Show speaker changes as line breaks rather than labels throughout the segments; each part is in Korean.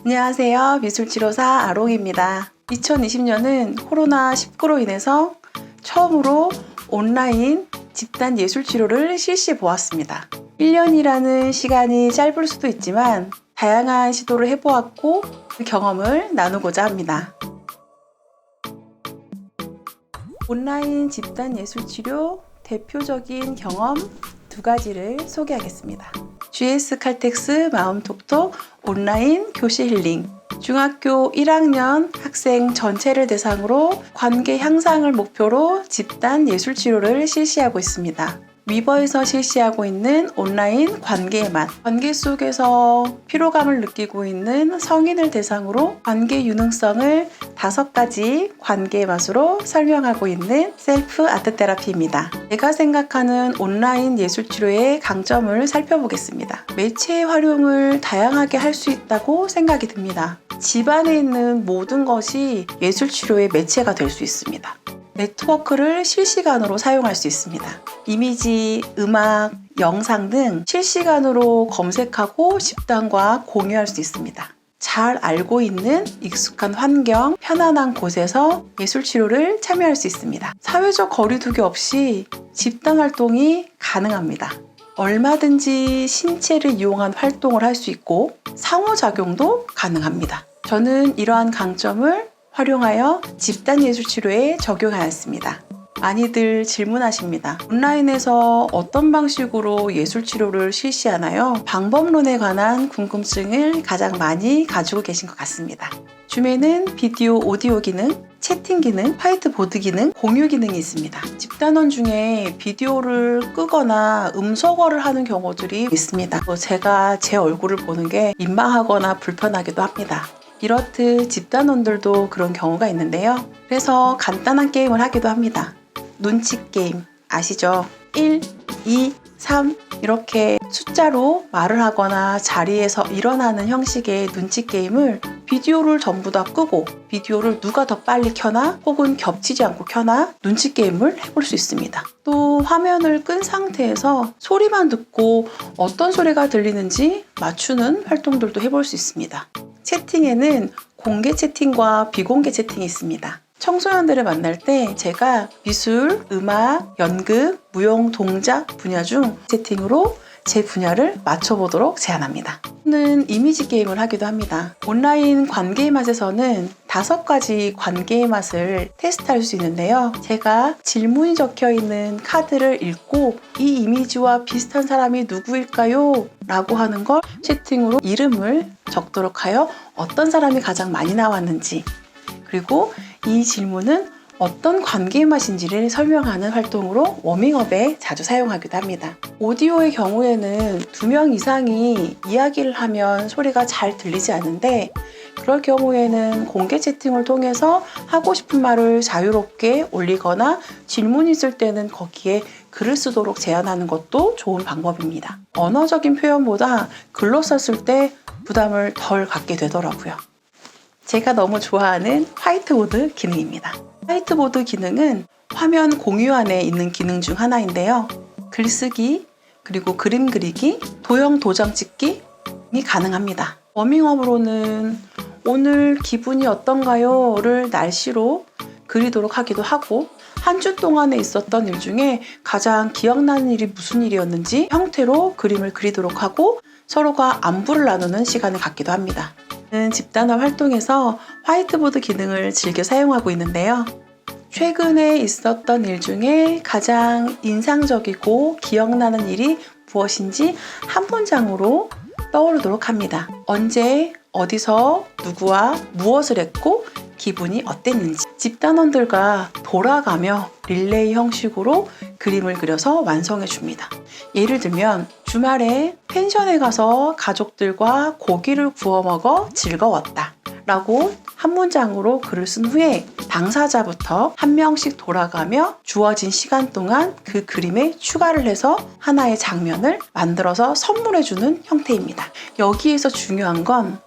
안녕하세요. 미술치료사 아롱입니다. 2020년은 코로나19로 인해서 처음으로 온라인 집단 예술치료를 실시해 보았습니다. 1년이라는 시간이 짧을 수도 있지만 다양한 시도를 해보았고 그 경험을 나누고자 합니다. 온라인 집단 예술치료 대표적인 경험 두 가지를 소개하겠습니다. GS 칼텍스 마음톡톡 온라인 교실 힐링. 중학교 1학년 학생 전체를 대상으로 관계 향상을 목표로 집단 예술치료를 실시하고 있습니다. 위버에서 실시하고 있는 온라인 관계의 맛. 관계 속에서 피로감을 느끼고 있는 성인을 대상으로 관계 유능성을 5가지 관계의 맛으로 설명하고 있는 셀프 아트 테라피입니다. 제가 생각하는 온라인 예술치료의 강점을 살펴보겠습니다. 매체 활용을 다양하게 할 수 있다고 생각이 듭니다. 집안에 있는 모든 것이 예술치료의 매체가 될 수 있습니다. 네트워크를 실시간으로 사용할 수 있습니다. 이미지, 음악, 영상 등 실시간으로 검색하고 집단과 공유할 수 있습니다. 잘 알고 있는 익숙한 환경, 편안한 곳에서 예술치료를 참여할 수 있습니다. 사회적 거리두기 없이 집단 활동이 가능합니다. 얼마든지 신체를 이용한 활동을 할 수 있고 상호작용도 가능합니다. 저는 이러한 강점을 활용하여 집단 예술치료에 적용하였습니다. 많이들 질문하십니다. 온라인에서 어떤 방식으로 예술치료를 실시하나요? 방법론에 관한 궁금증을 가장 많이 가지고 계신 것 같습니다. 줌에는 비디오, 오디오 기능, 채팅 기능, 화이트보드 기능, 공유 기능이 있습니다. 집단원 중에 비디오를 끄거나 음소거를 하는 경우들이 있습니다. 제가 제 얼굴을 보는 게 민망하거나 불편하기도 합니다. 이렇듯 집단원들도 그런 경우가 있는데요. 그래서 간단한 게임을 하기도 합니다. 눈치 게임 아시죠? 1, 2, 3 이렇게 숫자로 말을 하거나 자리에서 일어나는 형식의 눈치 게임을 비디오를 전부 다 끄고 비디오를 누가 더 빨리 켜나 혹은 겹치지 않고 켜나 눈치 게임을 해볼 수 있습니다. 또 화면을 끈 상태에서 소리만 듣고 어떤 소리가 들리는지 맞추는 활동들도 해볼 수 있습니다. 채팅에는 공개 채팅과 비공개 채팅이 있습니다. 청소년들을 만날 때 제가 미술, 음악, 연극, 무용, 동작 분야 중 채팅으로 제 분야를 맞춰보도록 제안합니다. 또는 이미지 게임을 하기도 합니다. 온라인 관계의 맛에서는 5가지 관계의 맛을 테스트할 수 있는데요. 제가 질문이 적혀 있는 카드를 읽고 이 이미지와 비슷한 사람이 누구일까요? 라고 하는 걸 채팅으로 이름을 적도록 하여 어떤 사람이 가장 많이 나왔는지 그리고 이 질문은 어떤 관계의 맛인지를 설명하는 활동으로 워밍업에 자주 사용하기도 합니다. 오디오의 경우에는 2명 이상이 이야기를 하면 소리가 잘 들리지 않는데 그럴 경우에는 공개 채팅을 통해서 하고 싶은 말을 자유롭게 올리거나 질문이 있을 때는 거기에 글을 쓰도록 제안하는 것도 좋은 방법입니다. 언어적인 표현보다 글로 썼을 때 부담을 덜 갖게 되더라고요. 제가 너무 좋아하는 화이트보드 기능입니다. 화이트보드 기능은 화면 공유 안에 있는 기능 중 하나인데요. 글쓰기, 그리고 그림 그리기, 도형 도장 찍기 가능합니다. 워밍업으로는 오늘 기분이 어떤가요? 를 날씨로 그리도록 하기도 하고 한 주 동안에 있었던 일 중에 가장 기억나는 일이 무슨 일이었는지 형태로 그림을 그리도록 하고 서로가 안부를 나누는 시간을 갖기도 합니다. 집단화 활동에서 화이트보드 기능을 즐겨 사용하고 있는데요. 최근에 있었던 일 중에 가장 인상적이고 기억나는 일이 무엇인지 한 문장으로 떠오르도록 합니다. 언제, 어디서, 누구와 무엇을 했고 기분이 어땠는지 집단원들과 돌아가며 릴레이 형식으로 그림을 그려서 완성해 줍니다. 예를 들면 주말에 펜션에 가서 가족들과 고기를 구워 먹어 즐거웠다 라고 한 문장으로 글을 쓴 후에 당사자부터 한 명씩 돌아가며 주어진 시간 동안 그 그림에 추가를 해서 하나의 장면을 만들어서 선물해주는 형태입니다. 여기에서 중요한 건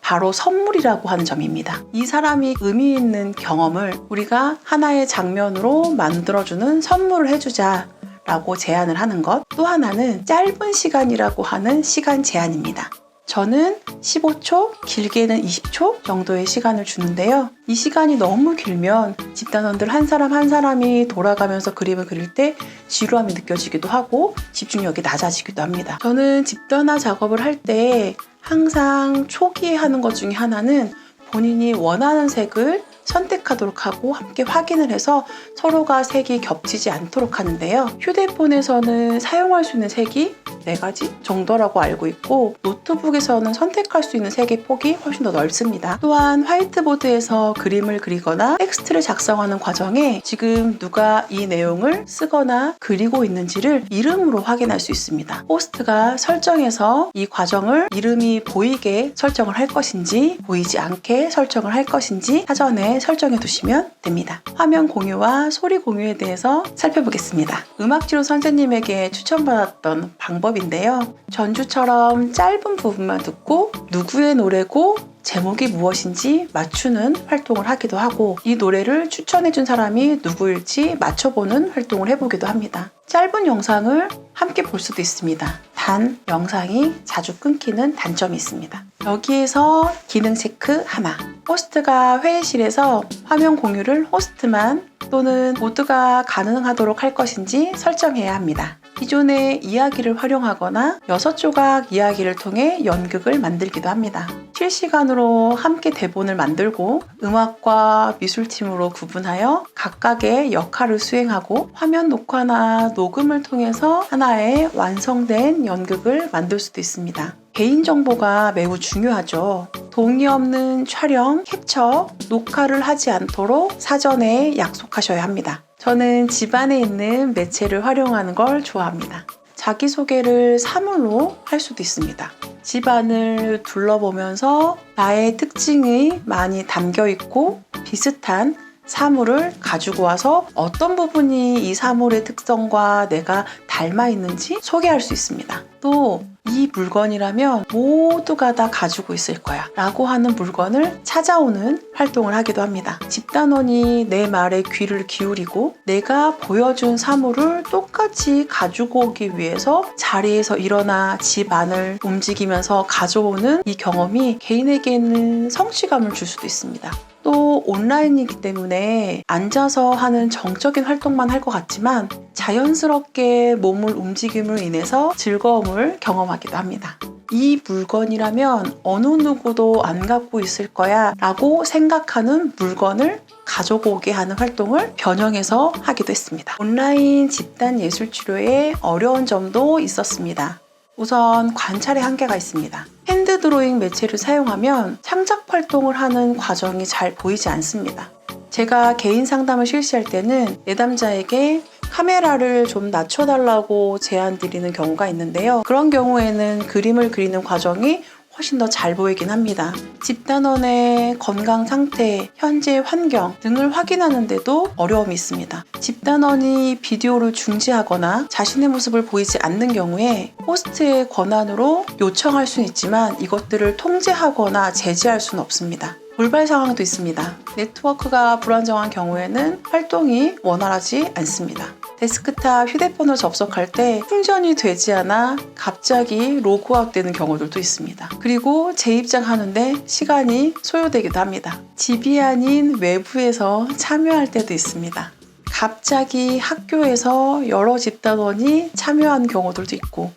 바로 선물이라고 하는 점입니다. 이 사람이 의미 있는 경험을 우리가 하나의 장면으로 만들어주는 선물을 해주자 라고 제안을 하는 것. 또 하나는 짧은 시간이라고 하는 시간 제한입니다. 저는 15초, 길게는 20초 정도의 시간을 주는데요. 이 시간이 너무 길면 집단원들 한 사람 한 사람이 돌아가면서 그림을 그릴 때 지루함이 느껴지기도 하고 집중력이 낮아지기도 합니다. 저는 집단화 작업을 할 때 항상 초기에 하는 것 중에 하나는 본인이 원하는 색을 선택하도록 하고 함께 확인을 해서 서로가 색이 겹치지 않도록 하는데요. 휴대폰에서는 사용할 수 있는 색이 4가지 정도라고 알고 있고 노트북에서는 선택할 수 있는 색의 폭이 훨씬 더 넓습니다. 또한 화이트보드에서 그림을 그리거나 텍스트를 작성하는 과정에 지금 누가 이 내용을 쓰거나 그리고 있는지를 이름으로 확인할 수 있습니다. 호스트가 설정해서 이 과정을 이름이 보이게 설정을 할 것인지 보이지 않게 설정을 할 것인지 사전에 설정해 두시면 됩니다. 화면 공유와 소리 공유에 대해서 살펴보겠습니다. 음악지로 선생님에게 추천받았던 방법인데요. 전주처럼 짧은 부분만 듣고 누구의 노래고 제목이 무엇인지 맞추는 활동을 하기도 하고 이 노래를 추천해준 사람이 누구일지 맞춰보는 활동을 해보기도 합니다. 짧은 영상을 함께 볼 수도 있습니다. 단 영상이 자주 끊기는 단점이 있습니다. 여기에서 기능 체크 하나. 호스트가 회의실에서 화면 공유를 호스트만 또는 모두가 가능하도록 할 것인지 설정해야 합니다. 기존의 이야기를 활용하거나 6조각 이야기를 통해 연극을 만들기도 합니다. 실시간으로 함께 대본을 만들고 음악과 미술팀으로 구분하여 각각의 역할을 수행하고 화면 녹화나 녹음을 통해서 하나의 완성된 연극을 만들 수도 있습니다. 개인정보가 매우 중요하죠. 동의 없는 촬영, 캡처, 녹화를 하지 않도록 사전에 약속하셔야 합니다. 저는 집안에 있는 매체를 활용하는 걸 좋아합니다. 자기소개를 사물로 할 수도 있습니다. 집안을 둘러보면서 나의 특징이 많이 담겨 있고 비슷한 사물을 가지고 와서 어떤 부분이 이 사물의 특성과 내가 닮아 있는지 소개할 수 있습니다. 또 이 물건이라면 모두가 다 가지고 있을 거야 라고 하는 물건을 찾아오는 활동을 하기도 합니다. 집단원이 내 말에 귀를 기울이고 내가 보여준 사물을 똑같이 가지고 오기 위해서 자리에서 일어나 집 안을 움직이면서 가져오는 이 경험이 개인에게는 성취감을 줄 수도 있습니다. 또 온라인이기 때문에 앉아서 하는 정적인 활동만 할 것 같지만 자연스럽게 몸을 움직임으로 인해서 즐거움을 경험하기도 합니다. 이 물건이라면 어느 누구도 안 갖고 있을 거야 라고 생각하는 물건을 가지고 오게 하는 활동을 변형해서 하기도 했습니다. 온라인 집단 예술 치료에 어려운 점도 있었습니다. 우선 관찰의 한계가 있습니다. 핸드 드로잉 매체를 사용하면 창작 활동을 하는 과정이 잘 보이지 않습니다. 제가 개인 상담을 실시할 때는 내담자에게 카메라를 좀 낮춰달라고 제안 드리는 경우가 있는데요. 그런 경우에는 그림을 그리는 과정이 훨씬 더 잘 보이긴 합니다. 집단원의 건강 상태, 현재 환경 등을 확인하는데도 어려움이 있습니다. 집단원이 비디오를 중지하거나 자신의 모습을 보이지 않는 경우에 호스트의 권한으로 요청할 수는 있지만 이것들을 통제하거나 제지할 수는 없습니다. 돌발 상황도 있습니다. 네트워크가 불안정한 경우에는 활동이 원활하지 않습니다. 데스크탑 휴대폰을 접속할 때 충전이 되지 않아 갑자기 로그아웃 되는 경우들도 있습니다. 그리고 재입장하는데 시간이 소요되기도 합니다. 집이 아닌 외부에서 참여할 때도 있습니다. 갑자기 학교에서 여러 집단원이 참여한 경우들도 있고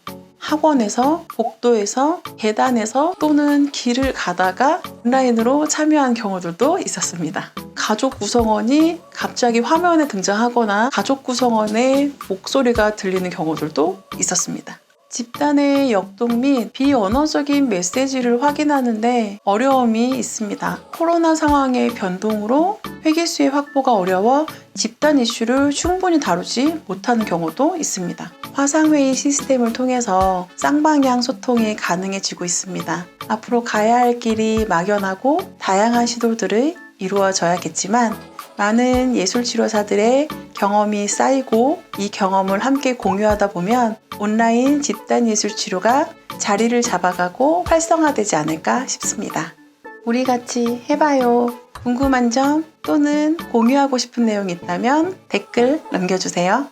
학원에서, 복도에서, 계단에서 또는 길을 가다가 온라인으로 참여한 경우들도 있었습니다. 가족 구성원이 갑자기 화면에 등장하거나 가족 구성원의 목소리가 들리는 경우들도 있었습니다. 집단의 역동 및 비언어적인 메시지를 확인하는데 어려움이 있습니다. 코로나 상황의 변동으로 회계수의 확보가 어려워 집단 이슈를 충분히 다루지 못하는 경우도 있습니다. 화상회의 시스템을 통해서 쌍방향 소통이 가능해지고 있습니다. 앞으로 가야 할 길이 막연하고 다양한 시도들이 이루어져야겠지만 많은 예술치료사들의 경험이 쌓이고 이 경험을 함께 공유하다 보면 온라인 집단 예술치료가 자리를 잡아가고 활성화되지 않을까 싶습니다. 우리 같이 해봐요. 궁금한 점 또는 공유하고 싶은 내용이 있다면 댓글 남겨주세요.